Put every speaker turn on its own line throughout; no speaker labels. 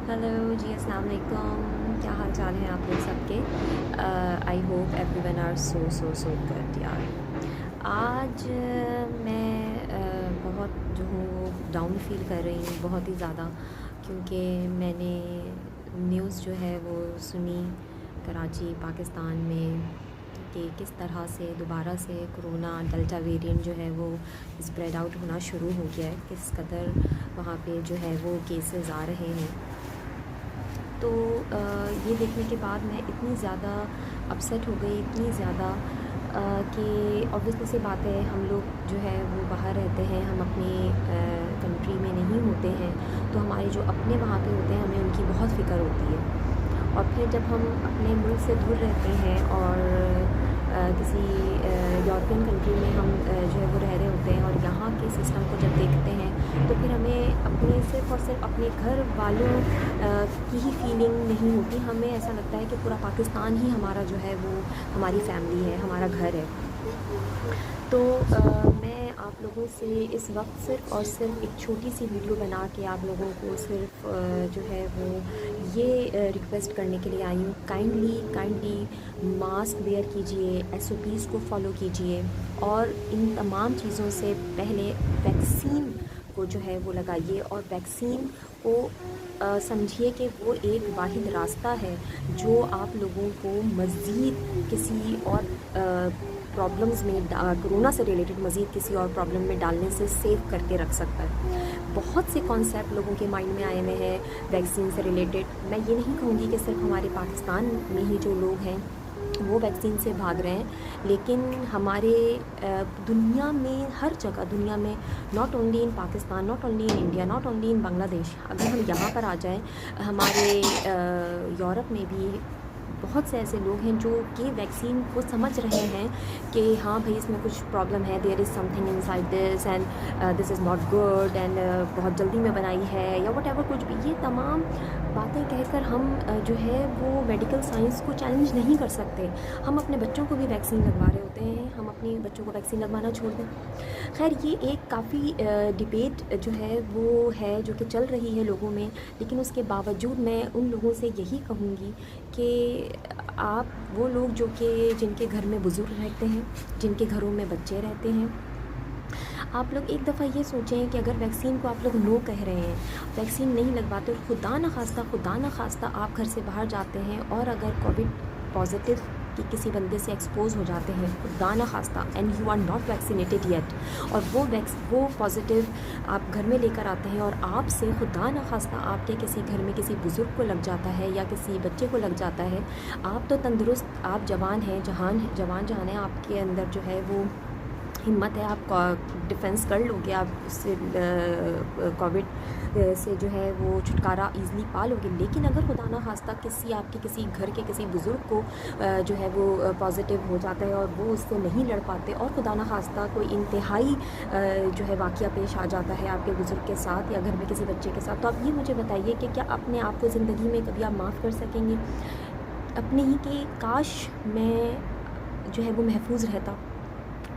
Hello जी, अस्सलाम वालेकुम। क्या हाल चाल है आप लोग सबके? I hope everyone are so good यार। आज मैं बहुत जो हूँ डाउन फील कर रही हूँ, बहुत ही ज़्यादा, क्योंकि मैंने न्यूज़ जो है वो सुनी कराची पाकिस्तान में कि किस तरह से दोबारा से कोरोना डेल्टा वेरिएंट जो है वो स्प्रेड आउट होना शुरू हो गया है, किस कदर वहाँ पे जो है वो केसेस आ रहे हैं। तो ये देखने के बाद मैं इतनी ज़्यादा अपसेट हो गई, इतनी ज़्यादा कि ऑब्वियसली सी बात है, हम लोग जो है वो बाहर रहते हैं, हम अपनी कंट्री में नहीं होते हैं, तो हमारे जो अपने वहाँ पे होते हैं हमें उनकी बहुत फ़िक्र होती है। और फिर जब हम अपने मुल्क से दूर रहते हैं और किसी यूरोपियन कंट्री में हम जो है वो रह रहे होते हैं और यहाँ के सिस्टम को जब देखते हैं तो फिर हमें अपने सिर्फ़ और सिर्फ अपने घर वालों की ही फीलिंग नहीं होती, हमें ऐसा लगता है कि पूरा पाकिस्तान ही हमारा जो है वो हमारी फैमिली है, हमारा घर है। तो मैं आप लोगों से इस वक्त सिर्फ़ और सिर्फ एक छोटी सी वीडियो बना के आप लोगों को सिर्फ जो है वो ये रिक्वेस्ट करने के लिए आई हूँ, काइंडली मास्क वेयर कीजिए, एसओपीज़ को फॉलो कीजिए और इन तमाम चीज़ों से पहले वैक्सीन को जो है वो लगाइए और वैक्सीन को समझिए कि वो एक वाहिद रास्ता है जो आप लोगों को मज़ीद किसी और प्रॉब्लम्स में कोरोना से रिलेटेड मज़ीद किसी और प्रॉब्लम में डालने से सेव करके रख सकता है। बहुत से कॉन्सेप्ट लोगों के माइंड में आए हुए हैं वैक्सीन से रिलेटेड। मैं ये नहीं कहूँगी कि सिर्फ हमारे पाकिस्तान में ही जो लोग हैं वो वैक्सीन से भाग रहे हैं, लेकिन हमारे दुनिया में हर जगह, दुनिया में, not only in Pakistan, not only in India, not only in Bangladesh, अगर हम यहाँ पर आ जाएं, हमारे यूरोप में भी बहुत से ऐसे लोग हैं जो कि वैक्सीन को समझ रहे हैं कि हाँ भाई इसमें कुछ प्रॉब्लम है, there is something inside this and this is not good and बहुत जल्दी में बनाई है या वट एवर, कुछ भी ये तमाम बातें कहकर हम जो है वो मेडिकल साइंस को चैलेंज नहीं कर सकते। हम अपने बच्चों को भी वैक्सीन लगवा रहे होते हैं, हम अपने बच्चों को वैक्सीन लगवाना छोड़ दें। खैर, ये एक काफ़ी डिबेट जो है वो है जो कि चल रही है लोगों में, लेकिन उसके बावजूद मैं उन लोगों से यही कहूँगी कि आप वो लोग जो कि जिनके घर में बुज़ुर्ग रहते हैं, जिनके घरों में बच्चे रहते हैं, आप लोग एक दफ़ा ये सोचें कि अगर वैक्सीन को आप लोग नो कह रहे हैं, वैक्सीन नहीं लगवाते और खुदा न खास्ता आप घर से बाहर जाते हैं और अगर कोविड पॉजिटिव कि किसी बंदे से एक्सपोज हो जाते हैं, खुदा न खास्ता, and you are not vaccinated yet, और वो पॉजिटिव आप घर में लेकर आते हैं और आपसे खुदा न खास्ता आपके किसी घर में किसी बुज़ुर्ग को लग जाता है या किसी बच्चे को लग जाता है, आप तो तंदुरुस्त, आप जवान हैं, जवान जहान है, आपके अंदर जो है वो हिम्मत है, आप डिफेंस कर लोगे, आप उससे कोविड से जो है वो छुटकारा ईज़िली पा लोगे। लेकिन अगर खुदा ना खास्ता आपके किसी घर के किसी बुज़ुर्ग को जो है वो पॉजिटिव हो जाता है और वो उससे नहीं लड़ पाते और खुदा ना खास्ता कोई इंतहाई जो है वाक़या पेश आ जाता है आपके बुज़ुर्ग के साथ या घर में किसी बच्चे के साथ, तो आप ये मुझे बताइए कि क्या अपने आप को ज़िंदगी में कभी आप माफ़ कर सकेंगे अपने ही कि काश मैं जो है वो महफूज रहता,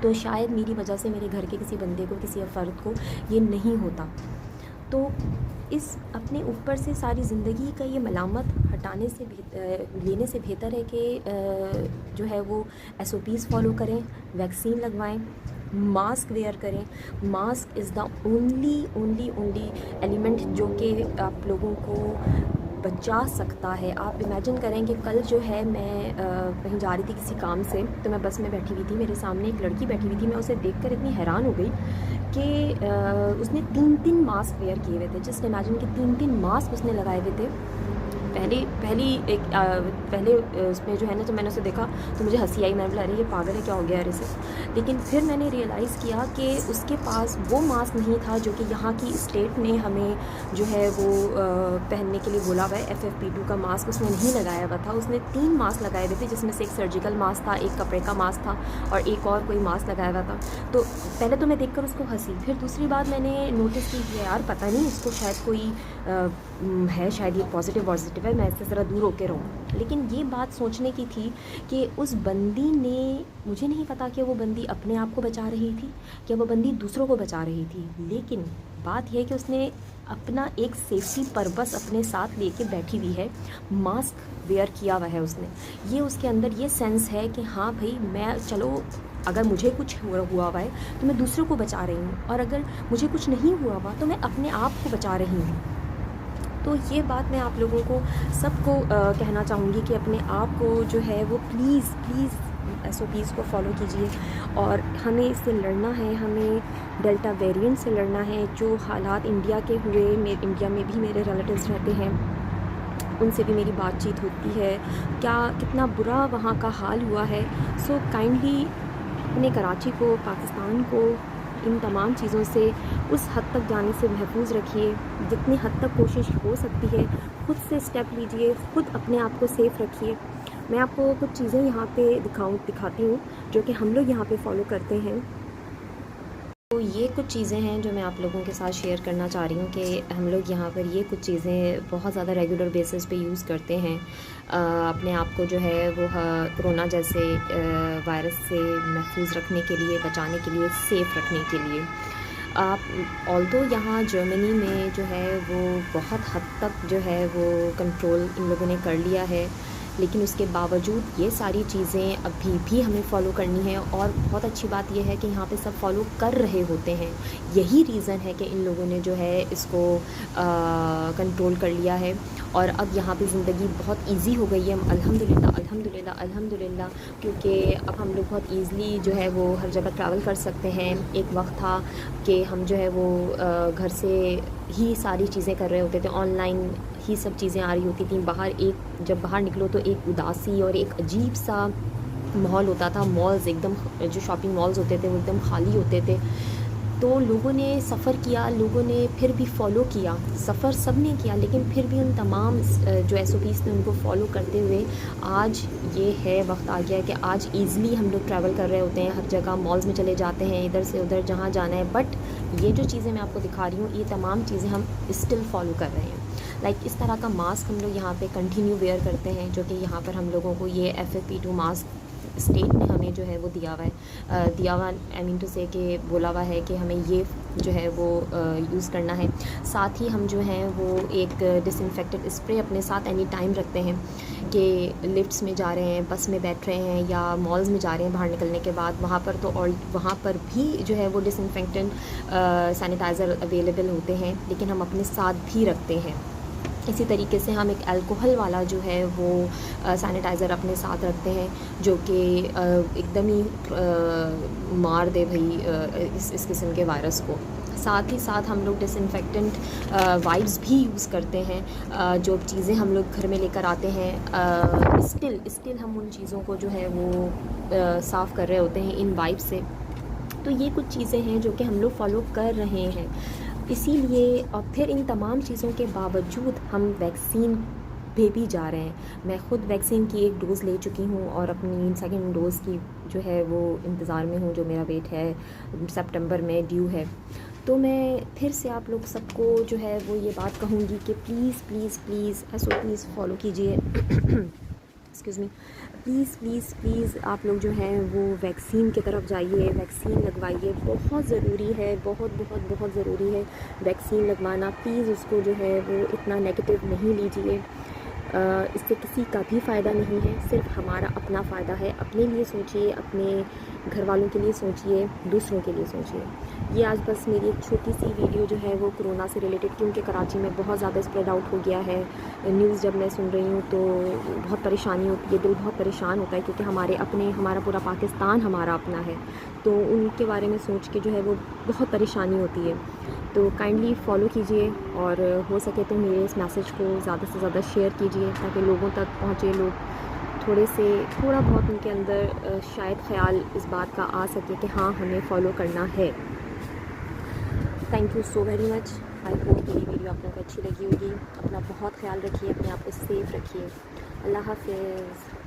तो शायद मेरी वजह से मेरे घर के किसी बंदे को, किसी फ़र्द को ये नहीं होता। तो इस अपने ऊपर से सारी ज़िंदगी का ये मलामत हटाने से लेने से बेहतर है कि जो है वो एसओपीज़ फॉलो करें, वैक्सीन लगवाएं, मास्क वेयर करें। Mask is the only element जो कि आप लोगों को बचा सकता है। आप इमेजिन करें कि कल जो है मैं कहीं जा रही थी किसी काम से, तो मैं बस में बैठी हुई थी, मेरे सामने एक लड़की बैठी हुई थी, मैं उसे देखकर इतनी हैरान हो गई कि उसने 3 मास्क वेयर किए हुए थे। जस्ट इमेजिन कि 3 मास्क उसने लगाए हुए थे। पहले उसमें जो है ना, जब मैंने उसे देखा तो मुझे हंसी आई, मैंने बोला अरे ये पागल है, क्या हो गया यार इसे। लेकिन फिर मैंने रियलाइज़ किया कि उसके पास वो मास्क नहीं था जो कि यहाँ की स्टेट ने हमें जो है वो पहनने के लिए बोला हुआ है, FFP2 का मास्क उसने नहीं लगाया हुआ था। उसने 3 मास्क लगाए हुए थे, जिसमें से एक सर्जिकल मास्क था, एक कपड़े का मास्क था और एक और कोई मास्क लगाया हुआ था। तो पहले तो मैं देखकर उसको हंसी, फिर दूसरी बात मैंने नोटिस की कि यार पता नहीं इसको शायद कोई है, शायद ये पॉजिटिव है, मैं इससे ज़रा दूर होकर रहूँ। लेकिन ये बात सोचने की थी कि उस बंदी ने, मुझे नहीं पता कि वो बंदी अपने आप को बचा रही थी या वो बंदी दूसरों को बचा रही थी, लेकिन बात यह है कि उसने अपना एक सेफ्टी पर्पस अपने साथ लेके बैठी हुई है, मास्क वेयर किया हुआ है उसने। ये उसके अंदर ये सेंस है कि हाँ भाई, मैं चलो अगर मुझे कुछ हुआ हुआ है तो मैं दूसरों को बचा रही हूँ, और अगर मुझे कुछ नहीं हुआ हुआ तो मैं अपने आप को बचा रही हूँ। तो ये बात मैं आप लोगों को सबको कहना चाहूँगी कि अपने आप को जो है वो प्लीज़ SOPs को फॉलो कीजिए। और हमें इससे लड़ना है, हमें डेल्टा वेरिएंट से लड़ना है। जो हालात इंडिया के हुए, इंडिया में भी मेरे रिलेटिव्स रहते हैं, उनसे भी मेरी बातचीत होती है, कितना बुरा वहाँ का हाल हुआ है। सो काइंडली अपने कराची को, पाकिस्तान को इन तमाम चीज़ों से उस हद तक जाने से महफूज रखिए। जितनी हद तक कोशिश हो सकती है खुद से स्टेप लीजिए, खुद अपने आप को सेफ़ रखिए। मैं आपको कुछ चीज़ें यहाँ पे दिखाती हूँ जो कि हम लोग यहाँ पे फॉलो करते हैं। तो ये कुछ चीज़ें हैं जो मैं आप लोगों के साथ शेयर करना चाह रही हूँ कि हम लोग यहाँ पर ये कुछ चीज़ें बहुत ज़्यादा रेगुलर बेसिस पे यूज़ करते हैं अपने आप को जो है वो कोरोना जैसे वायरस से महफूज रखने के लिए, बचाने के लिए, सेफ़ रखने के लिए। आप ऑल्दो यहाँ जर्मनी में जो है वो बहुत हद तक जो है वो कंट्रोल इन लोगों ने कर लिया है, लेकिन उसके बावजूद ये सारी चीज़ें अभी भी हमें फ़ॉलो करनी है। और बहुत अच्छी बात यह है कि यहाँ पे सब फॉलो कर रहे होते हैं। यही रीज़न है कि इन लोगों ने जो है इसको कंट्रोल कर लिया है, और अब यहाँ पे ज़िंदगी बहुत इजी हो गई है। अल्हम्दुलिल्लाह अल्हम्दुलिल्लाह अल्हम्दुलिल्लाह, क्योंकि अब हम लोग बहुत ईज़िली जो है वो हर जगह ट्रैवल कर सकते हैं। एक वक्त था कि हम जो है वो घर से ही सारी चीज़ें कर रहे होते थे, ऑनलाइन ही सब चीज़ें आ रही होती थी। जब बाहर निकलो तो एक उदासी और एक अजीब सा माहौल होता था। मॉल्स एकदम, जो शॉपिंग मॉल्स होते थे वो एकदम खाली होते थे। तो लोगों ने सफ़र किया, लोगों ने फिर भी फॉलो किया, सफ़र सब ने किया, लेकिन फिर भी उन तमाम जो SOPs थे उनको फॉलो करते हुए आज ये है वक्त आ गया है कि आज ईज़िली हम लोग ट्रैवल कर रहे होते हैं, हर जगह मॉल्स में चले जाते हैं, इधर से उधर जहाँ जाना है। बट ये जो चीज़ें मैं आपको दिखा रही हूँ, ये तमाम चीज़ें हम स्टिल फॉलो कर रहे हैं। लाइक इस तरह का मास्क हम लोग यहाँ पे कंटिन्यू वेयर करते हैं, जो कि यहाँ पर हम लोगों को ये FFP2 मास्क स्टेट ने हमें जो है वो दिया हुआ आई मीन टू से कि बोला हुआ है कि हमें ये जो है वो यूज़ करना है। साथ ही हम जो हैं वो एक डिसइंफेक्टेड स्प्रे अपने साथ एनी टाइम रखते हैं कि लिफ्ट्स में जा रहे हैं, बस में बैठ रहे हैं या मॉल्स में जा रहे हैं बाहर निकलने के बाद, वहाँ पर तो और वहाँ पर भी जो है वो डिसइंफेक्टेंट सैनिटाइज़र अवेलेबल होते हैं, लेकिन हम अपने साथ भी रखते हैं। इसी तरीके से हम एक अल्कोहल वाला जो है वो सैनिटाइज़र अपने साथ रखते हैं, जो कि एकदम ही मार दे भाई इस किस्म के वायरस को। साथ ही साथ हम लोग डिसइंफेक्टेंट वाइप्स भी यूज़ करते हैं। जो चीज़ें हम लोग घर में लेकर आते हैं, स्टिल हम उन चीज़ों को जो है वो साफ़ कर रहे होते हैं इन वाइप से। तो ये कुछ चीज़ें हैं जो कि हम लोग फॉलो कर रहे हैं। इसीलिए और फिर इन तमाम चीज़ों के बावजूद हम वैक्सीन पे भी जा रहे हैं। मैं ख़ुद वैक्सीन की एक डोज़ ले चुकी हूँ और अपनी सेकंड डोज़ की जो है वो इंतज़ार में हूँ, जो मेरा वेट है सितंबर में ड्यू है। तो मैं फिर से आप लोग सबको जो है वो ये बात कहूँगी कि प्लीज़ SOPs फॉलो कीजिए। एक्सक्यूज़ मी, प्लीज़ आप लोग जो हैं वो वैक्सीन की तरफ जाइए, वैक्सीन लगवाइए। बहुत ज़रूरी है, बहुत ज़रूरी है वैक्सीन लगवाना। प्लीज़ उसको जो है वो इतना नेगेटिव नहीं लीजिए। इससे किसी का भी फ़ायदा नहीं है, सिर्फ हमारा अपना फ़ायदा है। अपने लिए सोचिए, अपने घर वालों के लिए सोचिए, दूसरों के लिए सोचिए। ये आज बस मेरी एक छोटी सी वीडियो जो है वो कोरोना से रिलेटेड, क्योंकि कराची में बहुत ज़्यादा स्प्रेड आउट हो गया है। न्यूज़ जब मैं सुन रही हूँ तो बहुत परेशानी होती है, दिल बहुत परेशान होता है, क्योंकि हमारा पूरा पाकिस्तान हमारा अपना है। तो उनके बारे में सोच के जो है वो बहुत परेशानी होती है। तो काइंडली फॉलो कीजिए और हो सके तो मेरे इस मैसेज को ज़्यादा से ज़्यादा शेयर कीजिए, ताकि लोगों तक पहुँचे, लोग थोड़ा बहुत उनके अंदर शायद ख्याल इस बात का आ सके कि हाँ, हमें फ़ॉलो करना है। Thank you so very much. I hope मेरी वीडियो आप लोगों को अच्छी लगी होगी। अपना बहुत ख्याल रखिए, अपने आप को सेफ़ रखिए। अल्लाह हाफ़िज़।